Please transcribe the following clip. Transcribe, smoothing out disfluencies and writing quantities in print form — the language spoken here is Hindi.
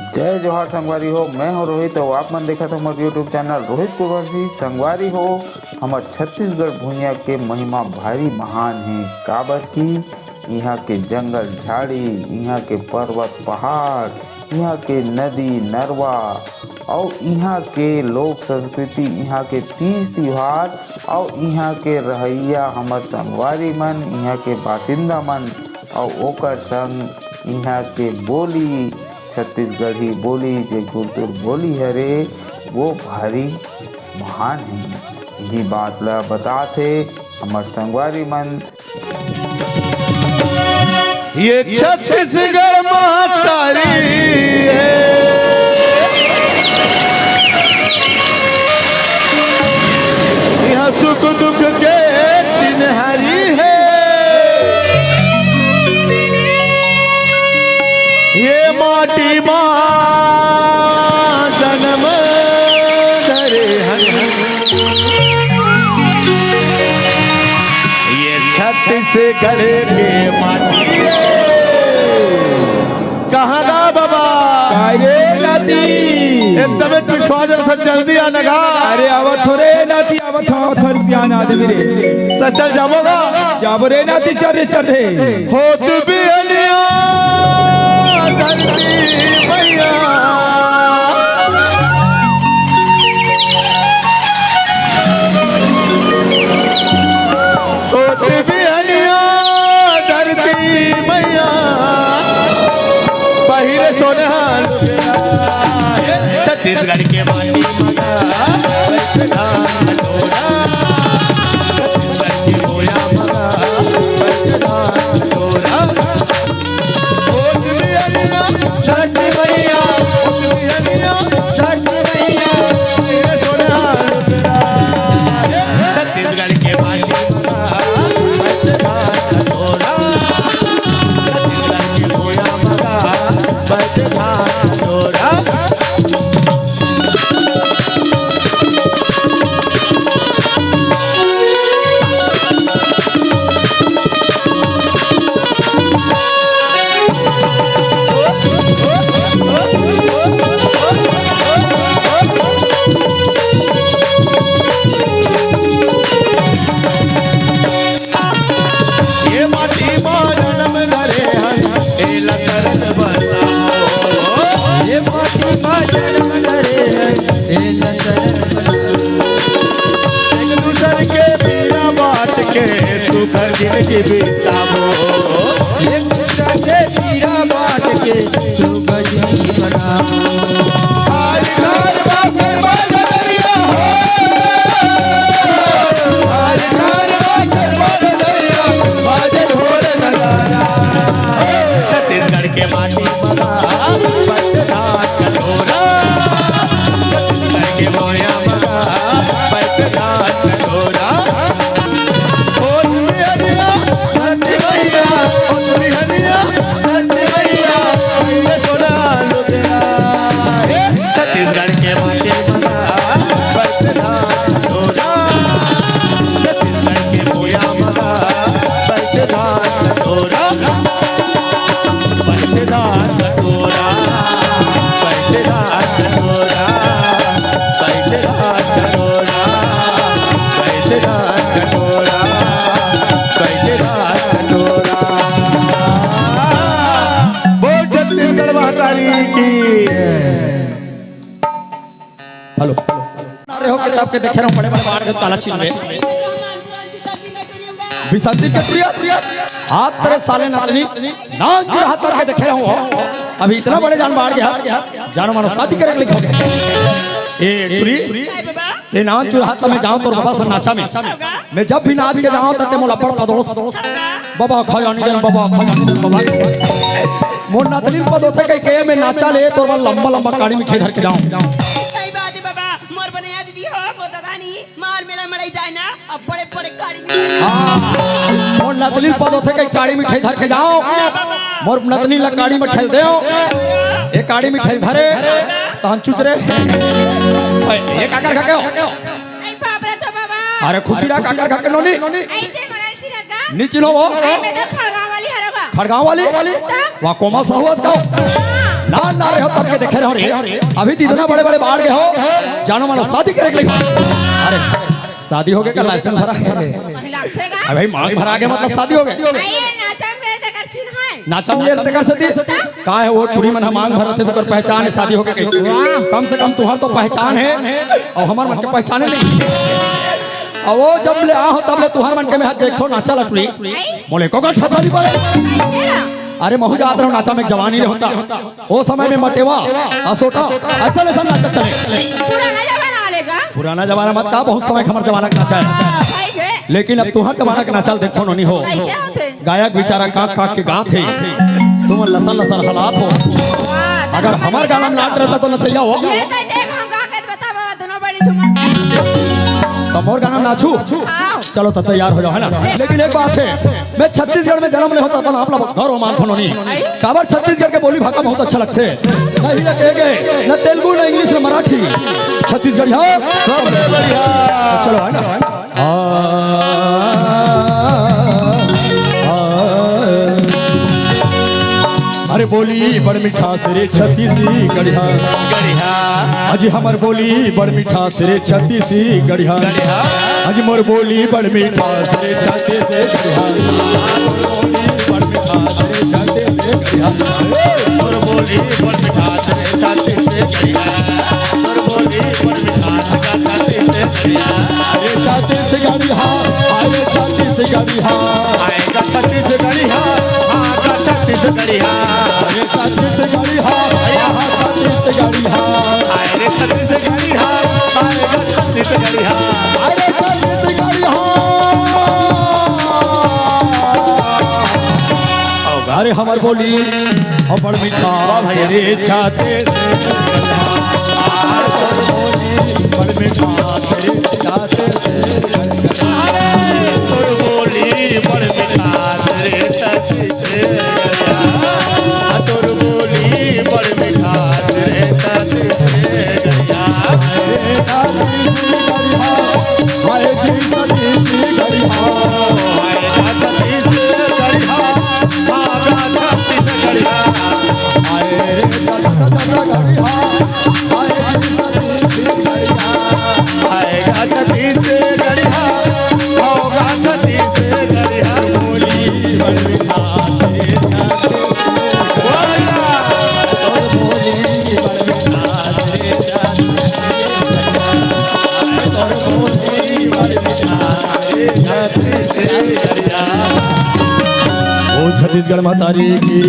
जय जोहार संगवारी हो। मैं हूँ रोहित और आप मन देखा था हमारे यूट्यूब चैनल रोहित कुरवशी। संगवारी हो, हमारे छत्तीसगढ़ भूइयाँ के महिमा भारी महान है। काबर की यहाँ के जंगल झाड़ी, यहाँ के पर्वत पहाड़, यहाँ के नदी नरवा और यहाँ के लोक संस्कृति, यहाँ के तीज त्योहार और यहाँ के रहैया हमार संगवारी मन, यहाँ के बासिंदा मन और ओकर संग यहाँ के बोली छत्तीसगढ़ी बोली जो गुरतुर बोली है रे, वो भारी महान है। यही बात ला बताते हमार संगवारी मन। ये छत्तीसगढ़ महातारी है, यहाँ सुख दुख के चिन्हारी है। ये माटी माँ जन्म धरे हन, ये छत्तीसगढ़ के माटी कहाँ गा बाबा नाती एकदम विश्वास था, जल्दी आना गा। अरे आवत हो रे नाती, आवत हो सियान आदमी रे। तो चल जाबोगा, जाबो रे नाती, चढ़े चढ़े होत भी अनिया धरती मैया, होत भी अनिया धरती मैया, पहिरे सोनहाल छत्तीसगढ़ के माटी मगा छत्तीसगढ़ के बोया मगा छठी मैया, छठी मैया छत्तीसगढ़ के माटी मगा छत्तीसगढ़ के बोया मगा जिंदगी बिताबो, एक दूसरे से पीरा बांट के सुख जिंदगी बनाओ। आज घर बाकर बदलिया हो, आज घर बाकर बदलिया बाजे ढोल नगारा। छत्तीसगढ़ के माटी मगा पटना कटोरा, छत्तीसगढ़ के मोया मगा पटना कटोरा। छत्तीसगढ़ के माटी मगा पटना कटोरा, छत्तीसगढ़ के मोया मगा पटना कटोरा, पटना कटोरा, पटना कटोरा, पटना कटोरा, पटना कटोरा, पटना कटोरा। बोल छत्तीसगढ़ महातारी की। हेलो अरे हो किताब के देखे रहो, बड़े बड़े बाहर के ताला छीन ले विसर्जन के प्रिय हाथ तेरे साले नातनी नाच जो हाथ करके देखे रहो। अभी इतना बड़े जान बाढ़ गया, जानो मानो शादी करे लिखो ए प्री ते नाच जो हाथ में जाऊं तो बाबा से नाचा में मैं जब भी नाच के जाऊं तते मोला पड़ पदोस बाबा खजानी जन बाबा खजानी जन बाबा मोर नातनी पदो थे के में नाचा ले तो लंबा लंबा काड़ी में धर के जाऊं। मोर नतनी पद होते कई काड़ी मिठाई धर के जाओ, मोर नतनी ला काड़ी में ठेल दे, एक काड़ी में ठेल धरे तो हम चुच रे ये काकर खा के अरे खुशी रा काकर खा के नोनी नीचे लो वो खड़गांव वाली वहाँ कोमल साहुआस का ना ना रहे हो तब के देखे रहो रे अभी तो इतना बड़े बड़े बाढ़ गए हो जानो मानो शादी करे के लिए अरे शादी हो गए का लाइसेंस भरा है अरे भाई मांग भरा गया मतलब शादी हो गए नाचा में ये कर सकती का है वो पूरी मन मांग भरा थे तो कर पहचान है शादी हो गए कम से कम तुम्हार तो पहचान है और हमार मन के पहचाने नहीं और वो जब ले आओ तब ले तुहार मन के में हाथ देखो नाचा लटरी बोले को का शादी पड़े अरे महू जात रहो नाचा में जवानी रे होता वो समय में मटेवा असोटा ऐसा ऐसा नाचा चले पुराना जमाना मत का बहुत समय हमार जमाना का नाचा है लेकिन अब तुहार जमाना का नाचा देखो नहीं हो गायक बेचारा काक काक के गात है तुम लसन लसन हालात हो अगर हमार गाना में नाच रहता तो नचैया हो और गाना नाचू चलो तो तैयार हो जाओ है ना लेकिन एक बात है मैं छत्तीसगढ़ में जन्म ले होता अपन आप लोग घर मान थो नहीं काबर छत्तीसगढ़ के बोली भाषा बहुत अच्छा लगते नहीं ना कहेंगे ना तेलुगु ना इंग्लिश ना मराठी छत्तीसगढ़ी हाँ सब बढ़िया चलो है ना अरे बोली बड़ मिठास रे छत्तीसगढ़िया अजी हमर बोली बड़ मिठास रे छत्तीसगढ़िया अजी मोर बोली बड़ मिठास रे छत्तीसगढ़िया मोर बोली बड़ मिठास रे छत्तीसगढ़िया मोर बोली बड़ मिठास का छत्तीसगढ़िया अरे छत्तीसगढ़िया अरे छत्तीसगढ़िया आएगा छत्तीसगढ़िया आएगा छत्तीसगढ़िया अरे छत्तीसगढ़िया आएगा छत्तीसगढ़िया अरे छत्तीसगढ़िया आएगा छत्तीसगढ़िया अरे छत्तीसगढ़िया अरे हमर बोली और बड़ मीठा रे छत्तीसगढ़िया बड़ मीठा रे बड़ मिठास रे छत्तीसगढ़िया तोर बोली बड़ मिठास रे छत्तीसगढ़िया हाय छत्तीसगढ़िया आएगा छत्तीसगढ़िया होगा छत्तीसगढ़िया बोली बड़ मिठास रे छत्तीसगढ़ माता री की